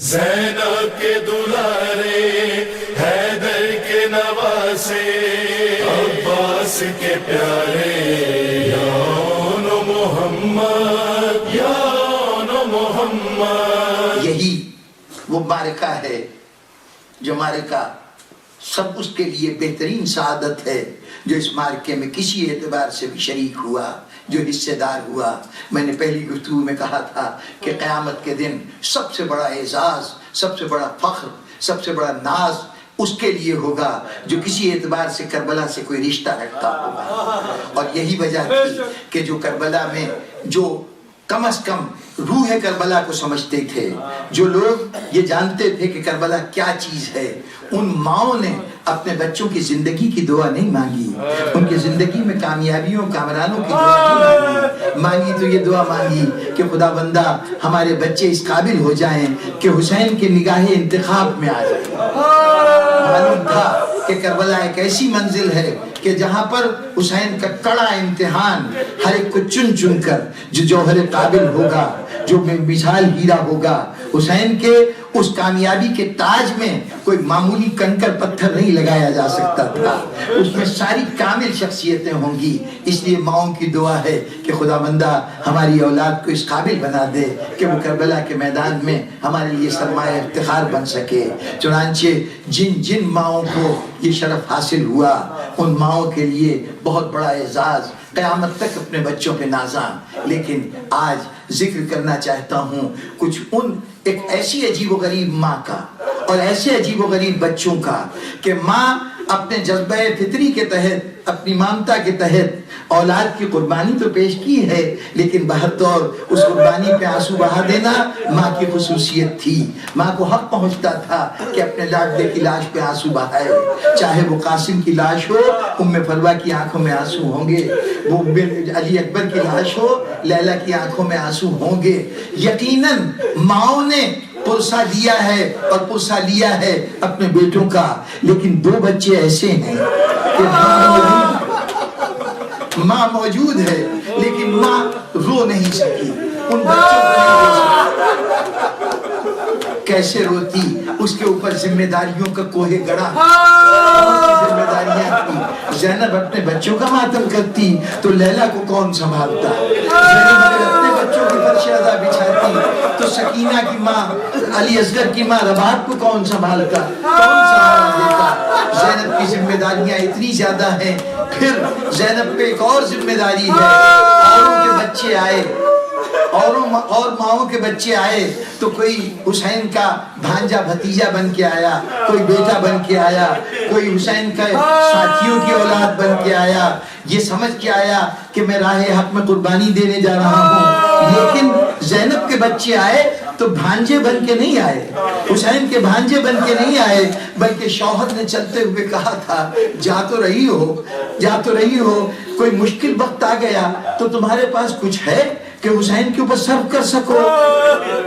زینب کے دلارے، حیدر کے نواسے، عباس کے پیارے، یون محمد، یون محمد۔ یہی وہ معرکہ ہے جو معرکہ سب اس کے لیے بہترین سعادت ہے جو اس معرکے میں کسی اعتبار سے بھی شریک ہوا، جو حصے دار ہوا۔ میں نے پہلی گفتگو میں کہا تھا کہ قیامت کے دن سب سے بڑا اعزاز، سب سے بڑا فخر، سب سے بڑا ناز اس کے لیے ہوگا جو کسی اعتبار سے کربلا سے کوئی رشتہ رکھتا ہوگا۔ اور یہی وجہ تھی کہ جو کربلا میں جو کم از کم روح کربلا کو سمجھتے تھے، جو لوگ یہ جانتے تھے کہ کربلا کیا چیز ہے، ان ماؤں نے اپنے بچوں کی زندگی کی دعا نہیں مانگی، ان کی زندگی میں کامیابیوں کامرانوں کی دعا نہیں مانگی تو یہ دعا مانگی کہ خدا بندہ ہمارے بچے اس قابل ہو جائیں کہ حسین کے نگاہ انتخاب میں آ جائیں۔ معلوم تھا کہ کربلا ایک ایسی منزل ہے کہ جہاں پر حسین کا کڑا امتحان ہر ایک کو چن چن کر جو جوہر قابل ہوگا، جو مثال ہیرا ہوگا، حسین کے اس کامیابی کے تاج میں کوئی معمولی کنکر پتھر نہیں لگایا جا سکتا تھا، اس میں ساری کامل شخصیتیں ہوں گی۔ اس لیے ماؤں کی دعا ہے کہ خدا بندہ ہماری اولاد کو اس قابل بنا دے کہ وہ کربلا کے میدان میں ہمارے لیے سرمایہ افتخار بن سکے۔ چنانچہ جن جن ماؤں کو یہ شرف حاصل ہوا، ان ماؤں کے لیے بہت بڑا اعزاز، قیامت تک اپنے بچوں پہ نازاں۔ لیکن آج ذکر کرنا چاہتا ہوں کچھ ان ایک ایسی عجیب و غریب ماں کا اور ایسے عجیب و غریب بچوں کا کہ ماں اپنے جذبہ فطری کے تحت، اپنی مامتا کے تحت اولاد کی قربانی تو پیش کی ہے، لیکن بہرطور اس قربانی پہ آنسو بہا دینا ماں کی خصوصیت تھی۔ ماں کو حق پہنچتا تھا کہ اپنے لاڈلے کی لاش پہ آنسو بہائے، چاہے وہ قاسم کی لاش ہو، ام فروہ کی آنکھوں میں آنسو ہوں گے، وہ علی اکبر کی لاش ہو، لیلا کی آنکھوں میں آنسو ہوں گے۔ یقیناً ماؤں نے پرسہ دیا ہے اور پرسہ لیا ہے اپنے بیٹوں کا، لیکن دو بچے ایسے ہیں کہ ماں موجود ہے لیکن ماں رو نہیں سکی، ان بچوں کو نہیں رو سکی۔ کیسے روتی؟ اس کے اوپر ذمہ داریوں کا کوہ گڑا، ذمہ داریاں تھی۔ زینب اپنے بچوں کا ماتم کرتی تو لیلا کو کون سنبھالتا؟ زینب اگر اپنے بچوں کی فرش ادا بچھاتی تو سکینہ کی ماں، علی اصغر کی ماں رباب کو کون سنبھالتا؟ کون سنبھال دیتا؟ زینب کی ذمہ داریاں اتنی زیادہ ہیں۔ پھر زینب پہ ایک اور ذمہ داری ہے، اوروں کے بچے آئے، اور ماؤں کے بچے آئے تو کوئی حسین کا بھانجا بھتیجا بن کے آیا، کوئی بیٹا بن کے آیا، کوئی حسین کا ساتھیوں کی اولاد بن کے آیا، یہ سمجھ کے آیا کہ میں راہ حق میں قربانی دینے جا رہا ہوں۔ لیکن زینب کے بچے آئے تو بھانجے بن کے نہیں آئے، حسین کے بھانجے بن کے نہیں آئے، بلکہ شوہر نے چلتے ہوئے کہا تھا جا تو رہی ہو، کوئی مشکل وقت آ گیا تو تمہارے پاس کچھ ہے کہ حسین کے اوپر صرف کر سکو؟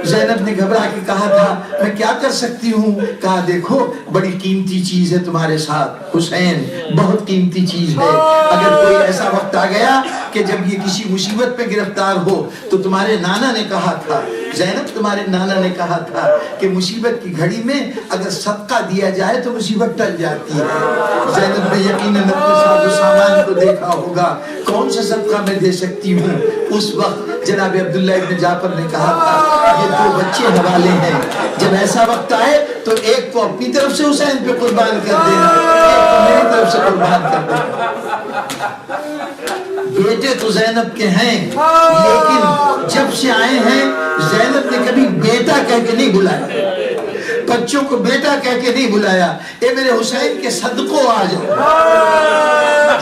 زینب نے گھبرا کے کہا تھا میں کیا کر سکتی ہوں؟ کہا دیکھو بڑی قیمتی چیز ہے تمہارے ساتھ، حسین بہت قیمتی چیز ہے۔ اگر کوئی ایسا وقت آ گیا کہ جب یہ کسی مصیبت پہ گرفتار ہو تو تمہارے نانا نے کہا تھا، زینب تمہارے نانا نے کہا تھا کہ مصیبت کی گھڑی میں اگر صدقہ دیا جائے تو مصیبت ٹل جاتی ہے۔ زینب نے یقیناً اپنے ساتھ سامان کو دیکھا ہوگا، کون سا صدقہ میں دے سکتی ہوں؟ اس وقت جناب عبداللہ ابن جعفر نے کہا تھا یہ دو بچے حوالے ہیں، جب ایسا وقت آئے تو ایک کو اپنی طرف سے حسین پہ قربان کر دینا، ایک کو میری طرف سے قربان کر دینا۔ بیٹے تو زینب کے ہیں، لیکن جب سے آئے ہیں زینب نے کبھی بیٹا کہہ کے نہیں بلایا، بچوں کو بیٹا کہہ کے نہیں بلایا، اے میرے حسین کے صدقوں آ جاؤ۔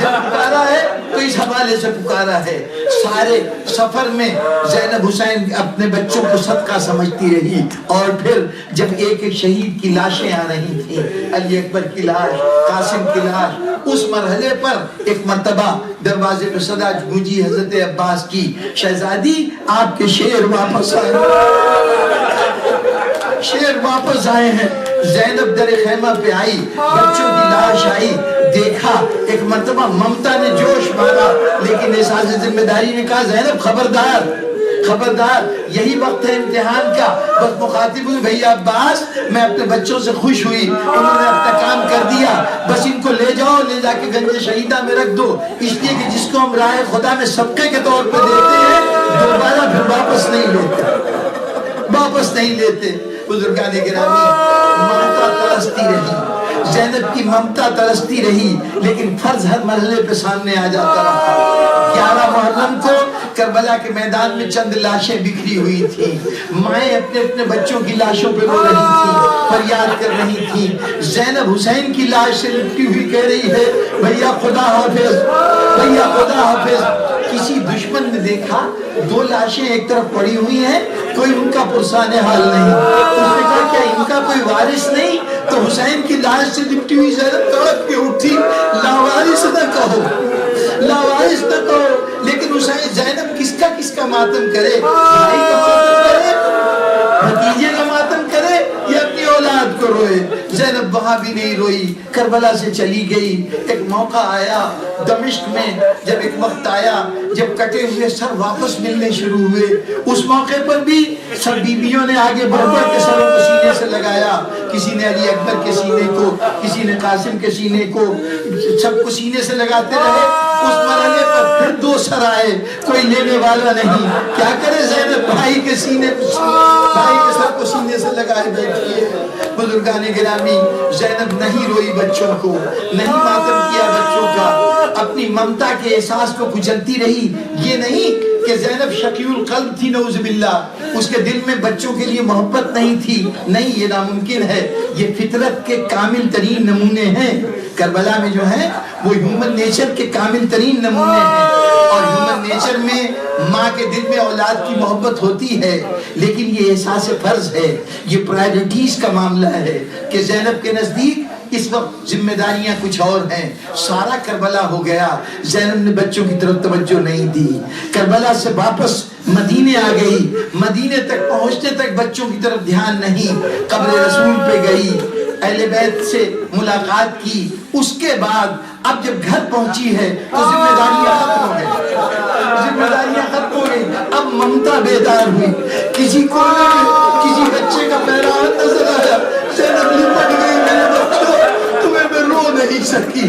جب پکارا ہے تو اس حوالے سے پکارا ہے۔ سارے سفر میں زینب حسین اپنے بچوں کو صدقہ سمجھتی رہی، اور پھر جب ایک ایک شہید کی لاشیں آ رہی تھیں، علی اکبر کی لاش، قاسم کی لاش، اس مرحلے پر ایک مرتبہ دروازے پہ صدا گونجی حضرت عباس کی، شہزادی آپ کے شیر واپس آئے، شیر واپس آئے ہیں۔ زینب در خیمہ پہ آئی، بچوں کی لاش آئی، دیکھا، ایک مرتبہ ممتا نے جوش مارا، لیکن احساس ذمہ داری نے کہا زینب خبردار، خبردار یہی وقت ہے امتحان کا. بس مخاطب ہوئی بھیا عباس میں اپنے بچوں سے خوش ہوئی, انہوں نے اپنا کام کر دیا, بس ان کو لے جاؤ, لے جا کے گنج شہیدہ میں رکھ دو, اس لیے کہ جس کو ہم راہ خدا میں صدقے کے طور پہ دیتے ہیں دوبارہ پھر واپس نہیں لیتے. بزرگان گرامی, ممتا ترستی رہی, زینب کی ممتا ترستی رہی, لیکن فرض ہر مرحلے پہ سامنے آ جاتا رہا. 11 محرم کو کربلا کے میدان میں چند لاشیں بکھری ہوئی تھیں, مائیں اپنے اپنے بچوں کی لاشوں پہ رو رہی تھیں, فریاد کر رہی تھیں. زینب حسین کی لاش سے لپٹی ہوئی کہہ رہی ہے بھیا خدا حافظ, بھیا خدا حافظ. کسی دشمن نے دیکھا 2 لاشیں ایک طرف پڑی ہوئی ہیں, کوئی ان کا پرسان حال نہیں. اس نے کہا کیا ان کا کوئی وارث نہیں؟ تو حسین کی لاش سے لپٹی ہوئی زینب تڑپ کے اٹھی, لاوارث نہ کہو, لاوارث نہ کہو. لیکن حسین زینب کس کا ماتم کرے؟ بھائی کا ماتم کرے, بھتیجے کا ماتم کرے, یا اپنی اولاد کو روئے؟ زینب وہاں بھی نہیں روئی, کربلا سے چلی گئی. ایک موقع آیا دمشق میں, جب ایک وقت آیا جب کٹے ہوئے سر واپس ملنے شروع ہوئے, اس موقع پر بھی سب بیویوں نے آگے بڑھ بڑھ کے سروں کو سینے سے لگایا. کسی نے علی اکبر کے سینے کو, کسی نے قاسم کے سینے کو, سب کو سینے سے لگاتے رہے. اس مرحلے پر پھر 2 سر آئے, کوئی لینے والا نہیں. کیا کرے زینب, بھائی کے سر کو سینے سے لگائے بیٹھی ہے. بزرگان گرامی, زینب نہیں روئی بچوں کو, نہیں ماتم کیا بچوں کا, اپنی ممتا کے احساس کو کچلتی رہی. یہ نہیں کہ زینب شقی القلب تھی نعوذ باللہ, اس کے دل میں بچوں کے لیے محبت نہیں تھی, نہیں, یہ ناممکن ہے. یہ فطرت کے کامل ترین نمونے ہیں. کربلا میں جو ہیں وہ ہیومن نیچر کے کامل ترین نمونے ہیں. اور ہیومن نیچر میں ماں کے دل میں اولاد کی محبت ہوتی ہے, لیکن یہ احساس فرض ہے, یہ پرائرٹیز کا معاملہ ہے کہ زینب کے نزدیک اس وقت ذمہ داریاں کچھ اور ہیں. سارا کربلا ہو گیا, زینب نے بچوں کی طرف توجہ نہیں دی. کربلا سے واپس مدینے آ گئی, مدینے تک پہنچنے تک بچوں کی طرف دھیان نہیں. قبر رسول پہ گئی, اہل بیت سے ملاقات کی. اس کے بعد اب جب گھر پہنچی ہے تو ذمہ داریاں ختم ہو گئی, ذمہ داریاں ختم ہو گئی. اب ممتا بیدار ہوئی. کسی کونے میں کسی بچے کا پیرا نظر آیا, زینب لپٹ گئی, میرے بچوں تمہیں میں رو نہیں سکی,